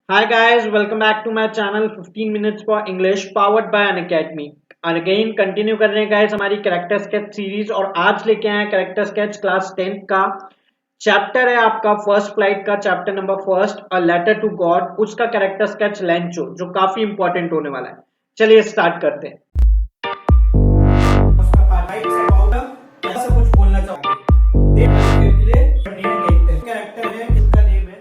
Hi guys, welcome back to my channel 15 minutes for English powered by Unacademy। और again continue कर रहे हैं guys हमारी character sketch series और आज लेके आए हैं कैरेक्टर स्केच क्लास 10th का चैप्टर है आपका फर्स्ट फ्लाइट का chapter number first a letter to God उसका कैरेक्टर स्केच लेंचो जो काफी इंपॉर्टेंट होने वाला है। चलिए स्टार्ट करते हैं। ऐसा कुछ बोलना चाहोगे के लिए नेम देखते हैं कैरेक्टर है किसका नेम है।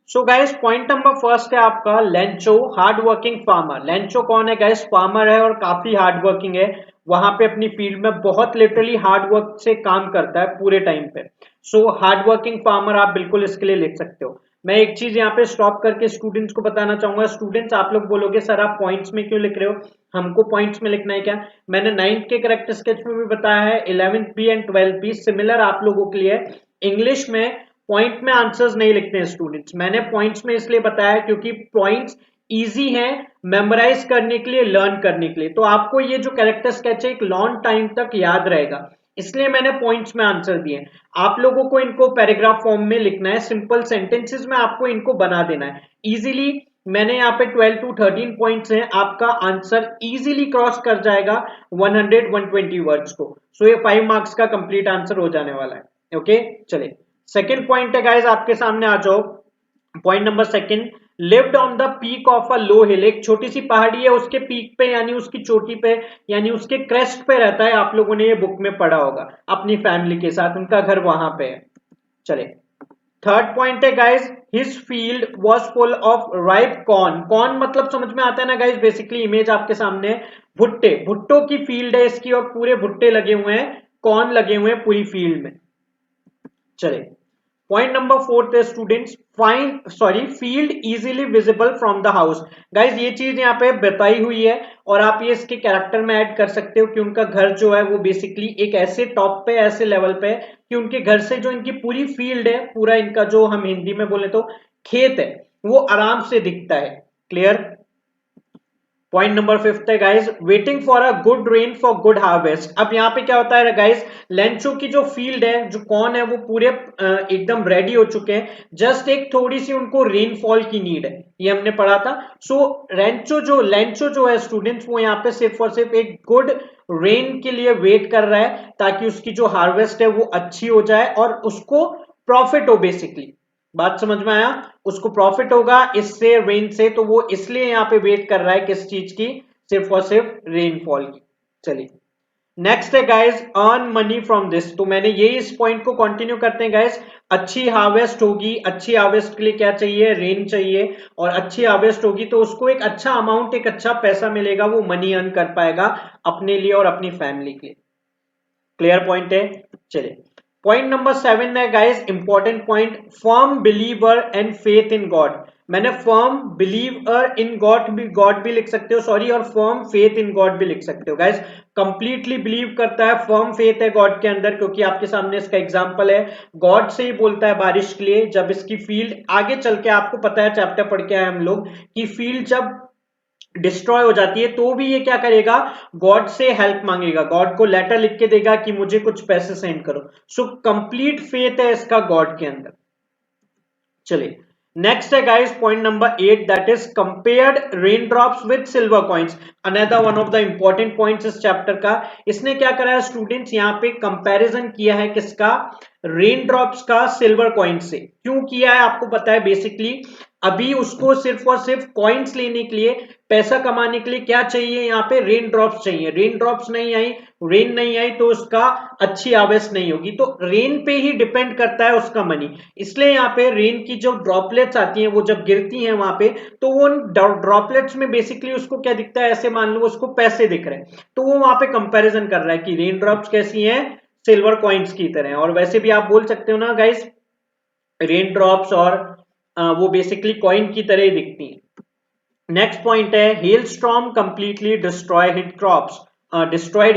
So guys point number first है आपका Lencho hard working farmer. Lencho कौन है गाइस? फार्मर है और काफी हार्ड वर्किंग है। वहां पे अपनी फील्ड में बहुत लिटरली हार्ड वर्क से काम करता है पूरे टाइम पे। सो हार्ड वर्किंग फार्मर आप बिल्कुल इसके लिए लिख सकते हो। मैं एक चीज यहाँ पे स्टॉप करके स्टूडेंट्स को बताना चाहूंगा। स्टूडेंट्स आप लोग बोलोगे सर आप पॉइंट्स में क्यों लिख रहे हो, हमको पॉइंट्स में लिखना है क्या? मैंने 9th के करेक्टर स्केच में भी बताया है, 11th भी एंड 12th भी सिमिलर आप लोगों के लिए। इंग्लिश में पॉइंट में आंसर्स नहीं लिखते हैं स्टूडेंट्स। मैंने पॉइंट्स में इसलिए बताया क्योंकि पॉइंट्स इजी है मेमोराइज करने के लिए, लर्न करने के लिए। तो आपको ये जो कैरेक्टर स्केच है एक लॉन्ग टाइम तक याद रहेगा, इसलिए मैंने पॉइंट्स में आंसर दिए। आप लोगों को इनको पैराग्राफ फॉर्म में लिखना है, सिंपल सेंटेंसेस में आपको इनको बना देना है इजीली। मैंने यहाँ पे 12 टू 13 पॉइंट्स हैं, आपका आंसर इजीली क्रॉस कर जाएगा 100-120 वर्ड्स को। सो ये 5 मार्क्स का कंप्लीट आंसर हो जाने वाला है। ओके चलिए सेकेंड पॉइंट है गाइज, आपके सामने आ जाओ। Point number second, lived on the peak of a low hill. एक छोटी सी पहाड़ी है, उसके पीक पे यानी उसकी चोटी पे यानी उसके क्रेस्ट पे रहता है। आप लोगों ने ये बुक में पढ़ा होगा, अपनी फैमिली के साथ, उनका घर वहां पे है। चले थर्ड पॉइंट है guys, his field was full of ripe corn. Corn मतलब समझ में आता है ना गाइज, बेसिकली इमेज आपके सामने भुट्टे, भुट्टो की फील्ड है इसकी और पूरे भुट्टे लगे हुए हैं, कॉर्न लगे हुए हैं पूरी फील्ड में। चले पॉइंट नंबर फोर्थ है students, find sorry field easily visible from the house. Guys ये चीज यहाँ पे बताई हुई है और आप ये इसके कैरेक्टर में ऐड कर सकते हो कि उनका घर जो है वो बेसिकली एक ऐसे टॉप पे, ऐसे लेवल पे कि उनके घर से जो इनकी पूरी फील्ड है, पूरा इनका जो हम हिंदी में बोले तो खेत है, वो आराम से दिखता है। क्लियर? पॉइंट नंबर फिफ्थ है guys, waiting for a good rain for good harvest. अब यहाँ पे क्या होता है गाइज, लेंचो की जो फील्ड है, जो कॉर्न है, वो पूरे एकदम रेडी हो चुके हैं, जस्ट एक थोड़ी सी उनको रेनफॉल की नीड है, ये हमने पढ़ा था। सो लेंचो जो है स्टूडेंट्स, वो यहाँ पे सिर्फ और सिर्फ एक गुड रेन के लिए वेट कर रहा है ताकि उसकी जो हार्वेस्ट है वो अच्छी हो जाए और उसको प्रॉफिट हो। बेसिकली बात समझ में आया? उसको प्रॉफिट होगा इससे, रेन से, तो वो इसलिए यहां पे वेट कर रहा है किस चीज की? सिर्फ और सिर्फ रेनफॉल की। चलिए नेक्स्ट है guys, earn money from this. तो मैंने ये इस पॉइंट को कंटिन्यू करते हैं गाइस। अच्छी हार्वेस्ट होगी, अच्छी हार्वेस्ट के लिए क्या चाहिए? रेन चाहिए। और अच्छी हार्वेस्ट होगी तो उसको एक अच्छा अमाउंट, एक अच्छा पैसा मिलेगा, वो मनी अर्न कर पाएगा अपने लिए और अपनी फैमिली के लिए। क्लियर पॉइंट है? चलिए पॉइंट नंबर 7 है guys, important point, firm believer and faith in God. मैंने फर्म बिलीवर इन गॉड भी लिख सकते हो, सॉरी, और फर्म फेथ इन गॉड भी लिख सकते हो गाइस। कंप्लीटली बिलीव करता है, फर्म फेथ है गॉड के अंदर, क्योंकि आपके सामने इसका एग्जांपल है। गॉड से ही बोलता है बारिश के लिए, जब इसकी फील्ड आगे चल के, आपको पता है चैप्टर पढ़ के आए हम लोग, कि फील्ड जब डिस्ट्रॉय हो जाती है तो भी ये क्या करेगा? गॉड से हेल्प मांगेगा, गॉड को लेटर लिख के देगा कि मुझे कुछ पैसे सेंड करो। सो कंप्लीट फेथ है इसका गॉड के अंदर। चलिए नेक्स्ट है guys point number 8, that is compared rain drops with silver coins. Another one of the important points इस चैप्टर का। इसने क्या करा है स्टूडेंट्स, यहाँ पे कंपैरिजन किया है किसका? रेन ड्रॉप्स का सिल्वर कॉइन से। क्यों किया है आपको पता है? बेसिकली अभी उसको सिर्फ और सिर्फ कॉइन्स लेने के लिए, पैसा कमाने के लिए क्या चाहिए? यहाँ पे रेन ड्रॉप्स चाहिए। रेन ड्रॉप्स नहीं आई, रेन नहीं आई तो उसका अच्छी हार्वेस्ट नहीं होगी। तो रेन पे ही डिपेंड करता है उसका मनी। इसलिए यहाँ पे रेन की जो ड्रॉपलेट्स आती हैं, वो जब गिरती हैं वहां पे, तो वो ड्रॉपलेट्स में बेसिकली उसको क्या दिखता है? ऐसे मान लो उसको पैसे दिख रहे हैं, तो वो वहां पे कंपैरिजन कर रहा है कि रेन ड्रॉप्स कैसी हैं? सिल्वर कॉइन्स की तरह। और वैसे भी आप बोल सकते हो ना गाइस, रेन ड्रॉप्स और वो बेसिकली कॉइन की तरह ही दिखती हैं। नेक्स्ट पॉइंट है, hello storm completely destroyed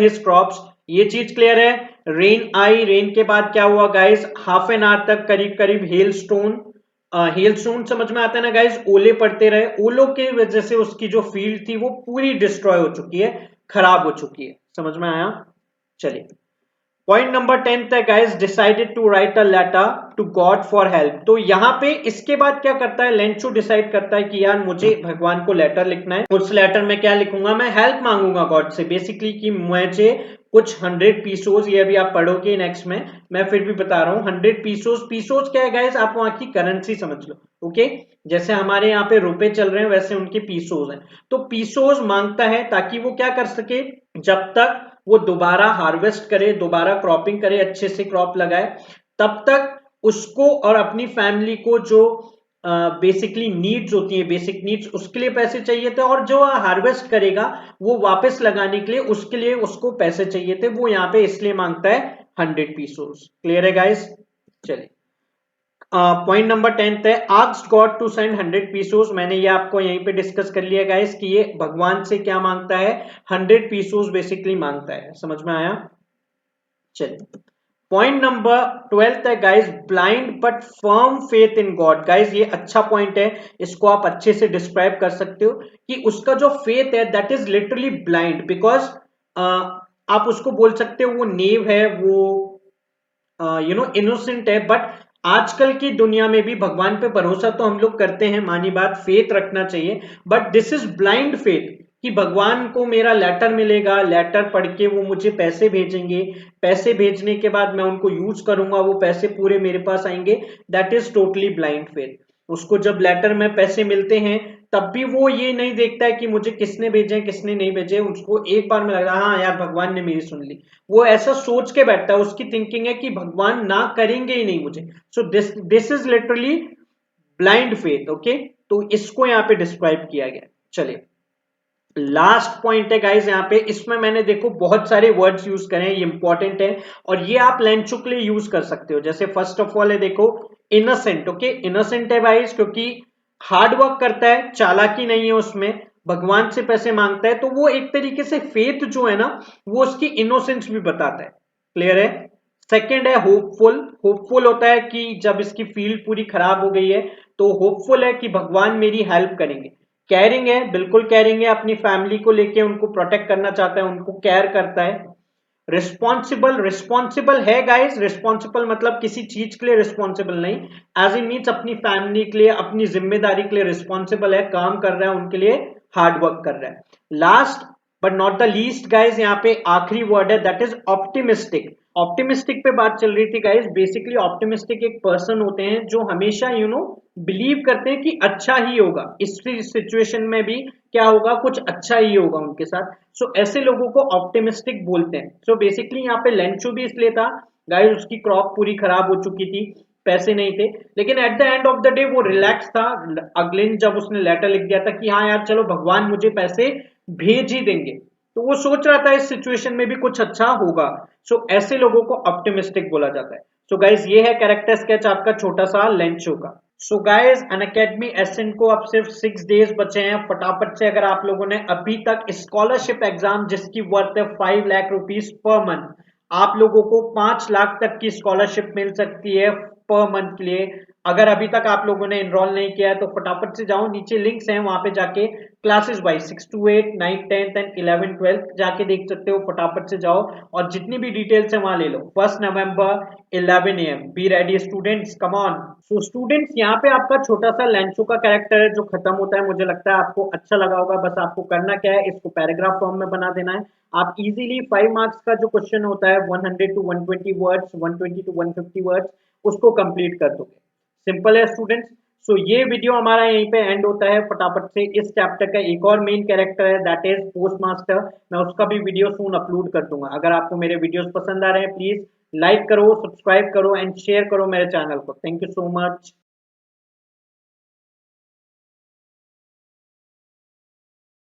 his crops. ये चीज क्लियर है? रेन आई, रेन के बाद क्या हुआ गाइस? हाफ एन आवर तक करीब करीब हेल स्टोन समझ में आता है ना गाइस? ओले पड़ते रहे, ओलों की वजह से उसकी जो फील्ड थी वो पूरी डिस्ट्रॉय हो चुकी है, खराब हो चुकी है। समझ में आया? चलिए पॉइंट नंबर 10 है guys, decided to write a letter to God for help. तो यहाँ पे इसके बाद क्या करता है, लेंचो डिसाइड करता है कि यार मुझे भगवान को लेटर लिखना है। उस लेटर में क्या लिखूंगा, मैं हेल्प मांगूंगा गॉड से बेसिकली कि मुझे कुछ 100 पीसोज, ये अभी आप पढ़ोगे नेक्स्ट में, मैं फिर भी बता रहा हूँ 100 पीसोज। पीसोज क्या है गाइस, आप वहां की करेंसी समझ लो। ओके, जैसे हमारे यहाँ पे रुपए चल रहे हैं वैसे उनके पीसोज हैं। तो पीसोज मांगता है ताकि वो क्या कर सके, जब तक वो दोबारा हार्वेस्ट करे, दोबारा क्रॉपिंग करे, अच्छे से क्रॉप लगाए, तब तक उसको और अपनी फैमिली को जो बेसिकली नीड्स होती है, बेसिक नीड्स, उसके लिए पैसे चाहिए थे, और जो हार्वेस्ट करेगा वो वापस लगाने के लिए उसके लिए उसको पैसे चाहिए थे। वो यहाँ पे इसलिए मांगता है 100 पीसोस। क्लियर है गाइस? चलिए, पॉइंट नंबर 10 है, asked God to send 100 pesos. मैंने ये आपको यहीं पे डिस्कस कर लिया गाइस कि ये भगवान से क्या मांगता है, 100 पीसोस बेसिकली मांगता है। समझ में आया? चलिए, पॉइंट नंबर 12 है guys, blind but firm faith in God. Guys ये अच्छा पॉइंट है, इसको आप अच्छे से डिस्क्राइब कर सकते हो कि उसका जो फेथ है that is literally blind, because आप उसको बोल सकते हो वो नेव है, वो इनोसेंट है। बट आजकल की दुनिया में भी भगवान पे भरोसा तो हम लोग करते हैं, मानी बात, फेथ रखना चाहिए, but this is blind faith कि भगवान को मेरा लेटर मिलेगा, लेटर पढ़ के वो मुझे पैसे भेजेंगे, पैसे भेजने के बाद मैं उनको यूज करूंगा, वो पैसे पूरे मेरे पास आएंगे, that is totally blind faith. उसको जब लेटर में पैसे मिलते हैं तब भी वो ये नहीं देखता है कि मुझे किसने भेजे किसने नहीं भेजे, उसको एक बार में लग रहा हाँ यार भगवान ने मेरी सुन ली, वो ऐसा सोच के बैठता है, उसकी थिंकिंग है कि भगवान ना करेंगे ही नहीं मुझे। So this is literally blind faith. Okay, तो इसको यहाँ पे डिस्क्राइब किया गया। चलिए, लास्ट पॉइंट है गाइस यहाँ पे, इसमें मैंने देखो बहुत सारे वर्ड्स यूज करे हैं, ये इंपॉर्टेंट है और ये आप लेंचो के लिए यूज कर सकते हो। जैसे फर्स्ट ऑफ ऑल है देखो इनोसेंट। ओके, इनोसेंट है गाइस क्योंकि हार्ड वर्क करता है, चालाकी नहीं है उसमें, भगवान से पैसे मांगता है, तो वो एक तरीके से फेथ जो है ना वो उसकी इनोसेंस भी बताता है। क्लियर है? सेकेंड है होपफुल। होपफुल होता है कि जब इसकी फील्ड पूरी खराब हो गई है तो होपफुल है कि भगवान मेरी हेल्प करेंगे। केयरिंग है, बिल्कुल केयरिंग है, अपनी फैमिली को लेके उनको प्रोटेक्ट करना चाहता है, उनको केयर करता है। रिस्पॉन्सिबल, रिस्पॉन्सिबल है गाइस, रिस्पॉन्सिबल मतलब किसी चीज के लिए रिस्पॉन्सिबल नहीं, एज इन मीन्स अपनी फैमिली के लिए, अपनी जिम्मेदारी के लिए रिस्पॉन्सिबल है, काम कर रहा है उनके लिए, हार्ड वर्क कर रहा है। Last but not the least guys, यहाँ पे आखिरी वर्ड है दैट इज ऑप्टिमिस्टिक। ऑप्टिमिस्टिक पे बात चल रही थी गाइस, बेसिकली ऑप्टिमिस्टिक एक पर्सन होते हैं जो हमेशा बिलीव करते हैं कि अच्छा ही होगा, इस सिचुएशन में भी क्या होगा, कुछ अच्छा ही होगा उनके साथ। सो ऐसे लोगों को ऑप्टिमिस्टिक बोलते हैं। सो बेसिकली यहाँ पे लेंचो भी इसलिए था गाइस, उसकी क्रॉप पूरी खराब हो चुकी थी, पैसे नहीं थे, लेकिन at the end of the day वो रिलैक्स था। अगले दिन जब उसने लेटर लिख दिया था कि हाँ यार चलो भगवान मुझे पैसे भेज ही देंगे, तो वो सोच रहा था इस सिचुएशन में भी कुछ अच्छा होगा। सो ऐसे लोगों को ऑप्टिमिस्टिक बोला जाता है। सो गाइज ये है कैरेक्टर स्केच आपका छोटा सा लेंचो का। सो गाइज अनअकैडमी एसेंट को अब सिर्फ 6 डेज बचे हैं। फटाफट से अगर आप लोगों ने अभी तक स्कॉलरशिप एग्जाम जिसकी वर्थ है 5 लाख रुपीज पर मंथ, आप लोगों को 5 लाख तक की स्कॉलरशिप मिल सकती है पर मंथ के लिए। अगर अभी तक आप लोगों ने एनरोल नहीं किया है तो फटाफट से जाओ, नीचे लिंक्स हैं वहां पे जाके classes wise 6 to 8 9th 10th and 11th 12th जाके देख सकते हो। फटाफट से जाओ और जितनी भी डिटेल्स है वहां ले लो। 1 नवंबर 11 AM, be ready students, come on. So students यहाँ पे आपका छोटा सा लेंचो का कैरेक्टर है जो खत्म होता है। मुझे लगता है आपको अच्छा लगा होगा। बस आपको करना क्या है, इसको पैराग्राफ फॉर्म में बना देना है। आप इजीली 5 मार्क्स का जो क्वेश्चन होता है 100 to 120 वर्ड्स, 120 to 150 वर्ड्स, उसको कंप्लीट कर दोगे। सिंपल है स्टूडेंट्स। सो ये वीडियो हमारा यहीं पे एंड होता है। फटाफट से इस चैप्टर का एक और मेन कैरेक्टर है दैट इज पोस्ट मास्टर, मैं उसका भी वीडियो सून अपलोड कर दूंगा। अगर आपको मेरे वीडियोस पसंद आ रहे हैं प्लीज लाइक करो, सब्सक्राइब करो एंड शेयर करो मेरे चैनल को। Thank you so much.